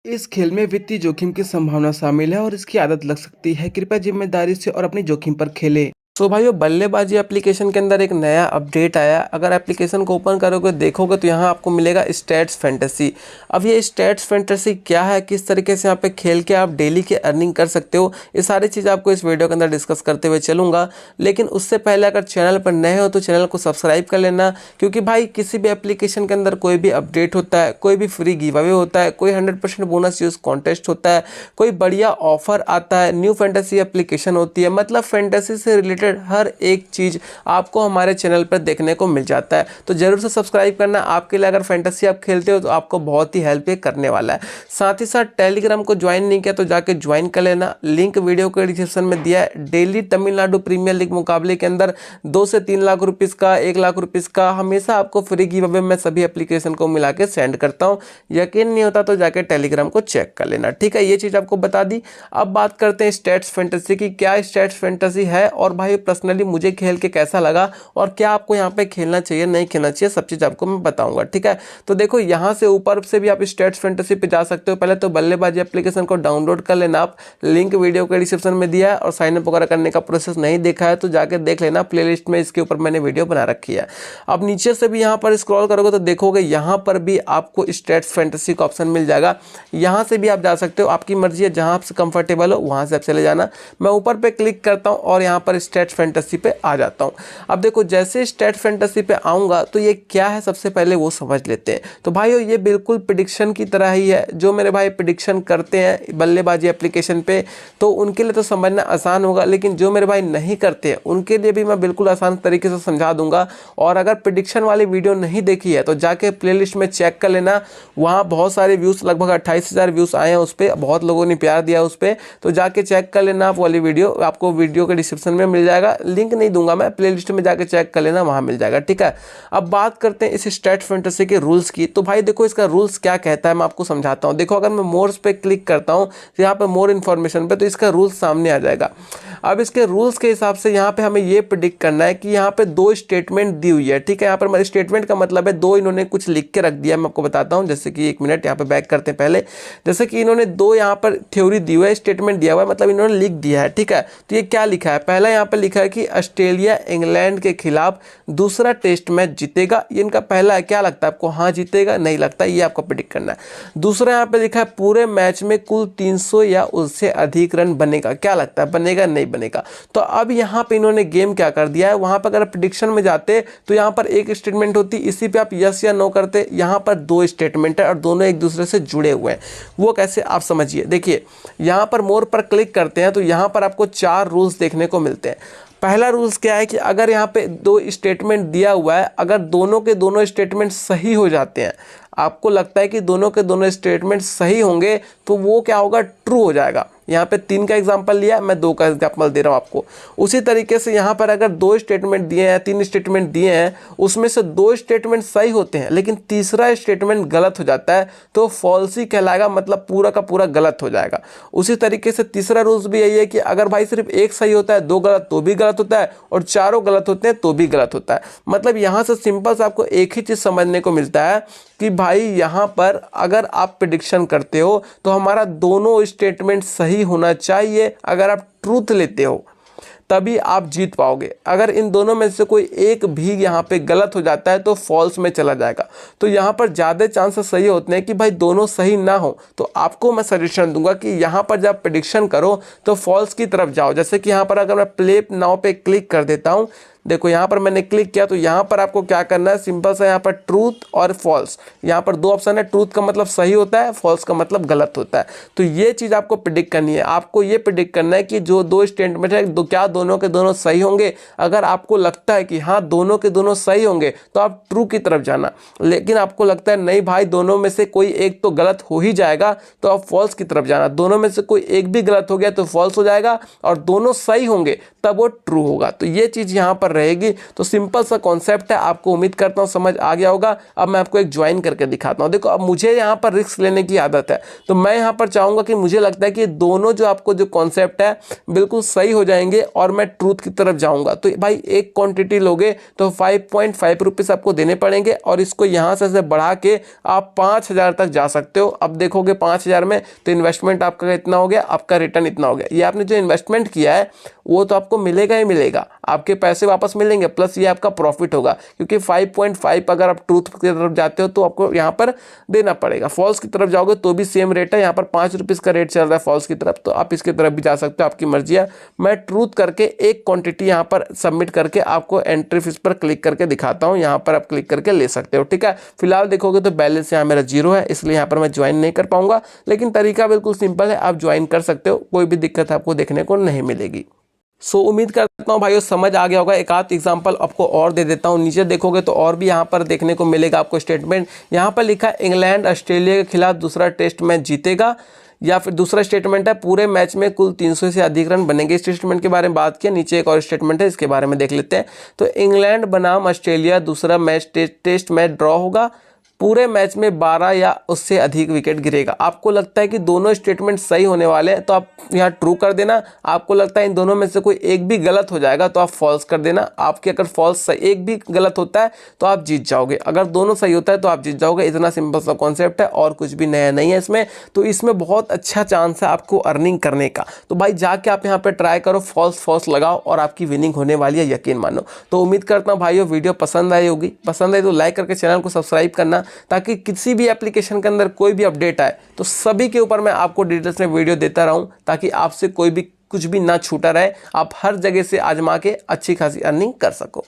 इस खेल में वित्तीय जोखिम की संभावना शामिल है और इसकी आदत लग सकती है। कृपया जिम्मेदारी से और अपनी जोखिम पर खेलें। तो भाइयों, बल्लेबाजी एप्लीकेशन के अंदर एक नया अपडेट आया। अगर एप्लीकेशन को ओपन करोगे देखोगे तो यहाँ आपको मिलेगा स्टैट्स फैंटेसी। अब ये स्टैट्स फैंटेसी क्या है, किस तरीके से यहाँ पे खेल के आप डेली की अर्निंग कर सकते हो, ये सारी चीज़ आपको इस वीडियो के अंदर डिस्कस करते हुए चलूंगा। लेकिन उससे पहले अगर चैनल पर नए हो तो चैनल को सब्सक्राइब कर लेना, क्योंकि भाई किसी भी एप्लीकेशन के अंदर कोई भी अपडेट होता है, कोई भी फ्री गिव अवे होता है, कोई 100% बोनस यूज कॉन्टेस्ट होता है, कोई बढ़िया ऑफर आता है, न्यू फैंटेसी एप्लीकेशन होती है, मतलब फैंटेसी से रिलेटेड हर एक चीज आपको हमारे चैनल पर देखने को मिल जाता है। तो जरूर से सब्सक्राइब करना। आपके लिए अगर फैंटेसी आप खेलते हो तो आपको बहुत ही हेल्प करने वाला है। साथ ही साथ टेलीग्राम को ज्वाइन नहीं किया तो जाके ज्वाइन कर लेना, लिंक वीडियो के डिस्क्रिप्शन में दिया है। डेली तमिलनाडु प्रीमियर लीग मुकाबले के अंदर 2 से 3 लाख रुपीस का, 1 लाख रुपीस का हमेशा आपको फ्री गिव अवे मैं सभी एप्लीकेशन को मिला के सेंड करता हूँ। यकीन नहीं होता तो जाके टेलीग्राम को चेक कर लेना, ठीक है। ये चीज आपको बता दी। अब बात करते हैं स्टैट्स फैंटेसी की। क्या स्टैट्स फैंटेसी है और भाई पर्सनली मुझे खेल के कैसा लगा और क्या आपको यहाँ पे खेलना चाहिए नहीं खेलना चाहिए, सब चीज आपको मैं बताऊंगा, ठीक है। तो देखो, यहाँ से ऊपर से भी आप स्टैट्स फैंटेसी पे जा सकते हो। पहले तो बल्लेबाजी एप्लीकेशन को डाउनलोड कर लेना आप, लिंक वीडियो के डिस्क्रिप्शन में दिया है। और साइन अप वगैरह करने का प्रोसेस नहीं देखा है तो जाके देख लेना, प्लेलिस्ट में इसके ऊपर मैंने वीडियो बना रखी है। अब नीचे से भी यहाँ पर स्क्रॉल करोगे तो देखोगे यहाँ पर भी आपको स्टैट्स फैंटेसी का ऑप्शन मिल जाएगा। यहाँ से भी आप जा सकते हो, आपकी मर्जी है, जहाँ आपसे कंफर्टेबल हो वहाँ से आप चले जाना। मैं ऊपर पे क्लिक करता हूँ और यहाँ पर स्टैट्स फैंटेसी पे आ जाता हूँ। अब देखो, जैसे स्टैट्स फैंटेसी पे आऊँगा तो ये क्या है सबसे पहले वो समझ लेते हैं। तो भाइयों, ये बिल्कुल प्रेडिक्शन की तरह ही है। जो मेरे भाई प्रेडिक्शन करते हैं बल्लेबाजी एप्लीकेशन पे तो उनके लिए तो समझना आसान होगा, लेकिन जो मेरे भाई नहीं करते हैं उनके लिए भी मैं बिल्कुल आसान तरीके से समझा दूंगा। और अगर प्रेडिक्शन वाली वीडियो नहीं देखी है तो जाके प्लेलिस्ट में चेक कर लेना, वहाँ बहुत सारे व्यूज़, लगभग 28,000 व्यूज़ आए हैं उस पर, बहुत लोगों ने प्यार दिया उस पर। तो जाके चेक कर लेना आप वाली वीडियो, आपको वीडियो के डिस्क्रिप्शन में मिल जाएगा, लिंक नहीं दूंगा मैं, प्लेलिस्ट में जाके चेक कर लेना, वहाँ मिल जाएगा, ठीक है। अब बात करते हैं इस स्टैट्स फैंटेसी के रूल्स की। तो भाई देखो, इसका रूल्स क्या कहता है मैं आपको समझाता हूँ। देखो, अगर मैं मोर्स पे क्लिक करता हूँ तो यहाँ पे मोर इन्फॉर्मेशन पे, तो इसका रूल्स सामने आ जाएगा। अब इसके रूल्स के हिसाब से यहाँ पे हमें ये प्रेडिक्ट करना है कि यहाँ पे 2 स्टेटमेंट दी हुई है, ठीक है। यहाँ पर मेरे स्टेटमेंट का मतलब है 2 इन्होंने कुछ लिख के रख दिया, मैं आपको बताता हूँ। जैसे कि 1 मिनट यहाँ पे बैक करते हैं पहले। जैसे कि इन्होंने 2 यहाँ पर थ्योरी दी हुई है, स्टेटमेंट दिया हुआ है, मतलब इन्होंने लिख दिया है, ठीक है। तो ये क्या लिखा है, पहला यहाँ पे लिखा है कि ऑस्ट्रेलिया इंग्लैंड के खिलाफ दूसरा टेस्ट मैच जीतेगा। ये इनका पहला है। क्या लगता है आपको, हाँ जीतेगा नहीं लगता, ये आपको प्रेडिक्ट करना है। दूसरा यहाँ पे लिखा है पूरे मैच में कुल 300 या उससे अधिक रन बनेगा। क्या लगता है, बनेगा नहीं बनेगा। तो अब यहाँ पे इन्होंने गेम क्या कर दिया है, वहां पर अगर प्रेडिक्शन में जाते तो यहाँ पर एक स्टेटमेंट होती, इसी पे आप यस या नो करते। यहाँ पर 2 स्टेटमेंट है और दोनों एक दूसरे से जुड़े हुए हैं। वो कैसे, आप समझिए। देखिए, यहाँ पर मोर पर क्लिक करते हैं तो यहाँ पर आपको 4 रूल्स देखने को मिलते हैं। पहला रूल्स क्या है कि अगर यहाँ पे 2 स्टेटमेंट दिया हुआ है, अगर दोनों के दोनों स्टेटमेंट सही हो जाते हैं, आपको लगता है कि दोनों के दोनों स्टेटमेंट सही होंगे, तो वो क्या होगा, ट्रू हो जाएगा। यहाँ पे 3 का एग्जांपल लिया, मैं 2 का एग्जांपल दे रहा हूँ आपको। उसी तरीके से यहाँ पर अगर 2 स्टेटमेंट दिए हैं, 3 स्टेटमेंट दिए हैं, उसमें से 2 स्टेटमेंट सही होते हैं लेकिन तीसरा स्टेटमेंट गलत हो जाता है तो फॉल्स ही कहलाएगा, मतलब पूरा का पूरा गलत हो जाएगा। उसी तरीके से तीसरा रूल्स भी यही है कि अगर भाई सिर्फ एक सही होता है, 2 गलत तो भी गलत होता है, और चारों गलत होते हैं तो भी गलत होता है। मतलब यहाँ से सिंपल से आपको एक ही चीज़ समझने को मिलता है कि भाई यहाँ पर अगर आप प्रेडिक्शन करते हो तो हमारा दोनों स्टेटमेंट सही होना चाहिए। अगर आप ट्रूथ लेते हो तभी आप जीत पाओगे। अगर इन दोनों में से कोई एक भी यहाँ पे गलत हो जाता है तो फॉल्स में चला जाएगा। तो यहाँ पर ज़्यादा चांसेस सही होते हैं कि भाई दोनों सही ना हो। तो आपको मैं सजेशन दूंगा कि यहाँ पर जब प्रेडिक्शन करो तो फॉल्स की तरफ जाओ। जैसे कि यहाँ पर अगर मैं प्ले नाउ पे क्लिक कर देता हूँ, देखो यहाँ पर मैंने क्लिक किया तो यहाँ पर आपको क्या करना है, सिंपल सा यहाँ पर ट्रूथ और फॉल्स, यहाँ पर 2 ऑप्शन है। ट्रूथ का मतलब सही होता है, फॉल्स का मतलब गलत होता है। तो ये चीज़ आपको प्रेडिक्ट करनी है। आपको ये प्रेडिक्ट करना है कि जो 2 स्टेटमेंट है क्या दोनों के दोनों सही होंगे। अगर आपको लगता है कि हाँ दोनों के दोनों सही होंगे तो आप ट्रू की तरफ जाना। लेकिन आपको लगता है नहीं भाई दोनों में से कोई एक तो गलत हो ही जाएगा तो आप फॉल्स की तरफ जाना। दोनों में से कोई एक भी गलत हो गया तो फॉल्स हो जाएगा, और दोनों सही होंगे तब वो ट्रू होगा। तो ये चीज़ यहाँ पर रहेगी। तो सिंपल सा कॉन्सेप्ट है, आपको उम्मीद करता हूँ समझ आ गया होगा। अब मैं आपको एक ज्वाइन करके दिखाता हूँ। देखो अब मुझे यहाँ पर रिस्क लेने की आदत है, तो मैं यहाँ पर चाहूँगा कि मुझे लगता है कि दोनों जो आपको जो कॉन्सेप्ट है बिल्कुल सही हो जाएंगे और मैं ट्रूथ की तरफ जाऊँगा। तो भाई एक क्वान्टिटी लोगे तो 5.5 रुपीज़ आपको देने पड़ेंगे और इसको यहाँ से बढ़ा के आप 5,000 तक जा सकते हो। अब देखोगे 5,000 में तो इन्वेस्टमेंट आपका इतना हो गया, आपका रिटर्न इतना हो गया। ये आपने जो इन्वेस्टमेंट किया है वो तो आपको मिलेगा ही मिलेगा, आपके पैसे वापस मिलेंगे, प्लस ये आपका प्रॉफिट होगा, क्योंकि 5.5 अगर आप ट्रूथ की तरफ जाते हो तो आपको यहाँ पर देना पड़ेगा। फॉल्स की तरफ जाओगे तो भी सेम रेट है, यहाँ पर 5 रुपीज़ का रेट चल रहा है फॉल्स की तरफ, तो आप इसकी तरफ भी जा सकते हो, आपकी मर्जी है। मैं ट्रूथ करके एक क्वांटिटी यहाँ पर सबमिट करके आपको एंट्री फीस पर क्लिक करके दिखाता हूँ, यहाँ पर आप क्लिक करके ले सकते हो। ठीक है, फिलहाल देखोगे तो बैलेंस यहाँ मेरा 0 है, इसलिए यहाँ पर मैं ज्वाइन नहीं कर पाऊंगा, लेकिन तरीका बिल्कुल सिंपल है, आप ज्वाइन कर सकते हो, कोई भी दिक्कत आपको देखने को नहीं मिलेगी। उम्मीद करता हूँ भाइयों समझ आ गया होगा। एक आध एग्जांपल आपको और दे देता हूँ, नीचे देखोगे तो और भी यहाँ पर देखने को मिलेगा आपको स्टेटमेंट। यहाँ पर लिखा इंग्लैंड ऑस्ट्रेलिया के खिलाफ दूसरा टेस्ट मैच जीतेगा, या फिर दूसरा स्टेटमेंट है पूरे मैच में कुल 300 से अधिक रन बनेंगे। इस स्टेटमेंट के बारे में बात किया, नीचे एक और स्टेटमेंट है, इसके बारे में देख लेते हैं। तो इंग्लैंड बनाम ऑस्ट्रेलिया दूसरा मैच टेस्ट मैच ड्रॉ होगा, पूरे मैच में 12 या उससे अधिक विकेट गिरेगा। आपको लगता है कि दोनों स्टेटमेंट सही होने वाले हैं तो आप यहाँ ट्रू कर देना। आपको लगता है इन दोनों में से कोई एक भी गलत हो जाएगा तो आप फॉल्स कर देना। आपके अगर फॉल्स एक भी गलत होता है तो आप जीत जाओगे, अगर दोनों सही होता है तो आप जीत जाओगे। इतना सिंपल सा कॉन्सेप्ट है और कुछ भी नया नहीं है इसमें। तो इसमें बहुत अच्छा चांस है आपको अर्निंग करने का। तो भाई जाके आप यहाँ पर ट्राई करो, फॉल्स लगाओ और आपकी विनिंग होने वाली है, यकीन मानो। तो उम्मीद करता हूँ भाइयों वीडियो पसंद आई होगी, पसंद आई तो लाइक करके चैनल को सब्सक्राइब करना, ताकि किसी भी एप्लीकेशन के अंदर कोई भी अपडेट आए तो सभी के ऊपर मैं आपको डिटेल्स में वीडियो देता रहूं, ताकि आपसे कोई भी कुछ भी ना छूटा रहे, आप हर जगह से आजमा के अच्छी खासी अर्निंग कर सको।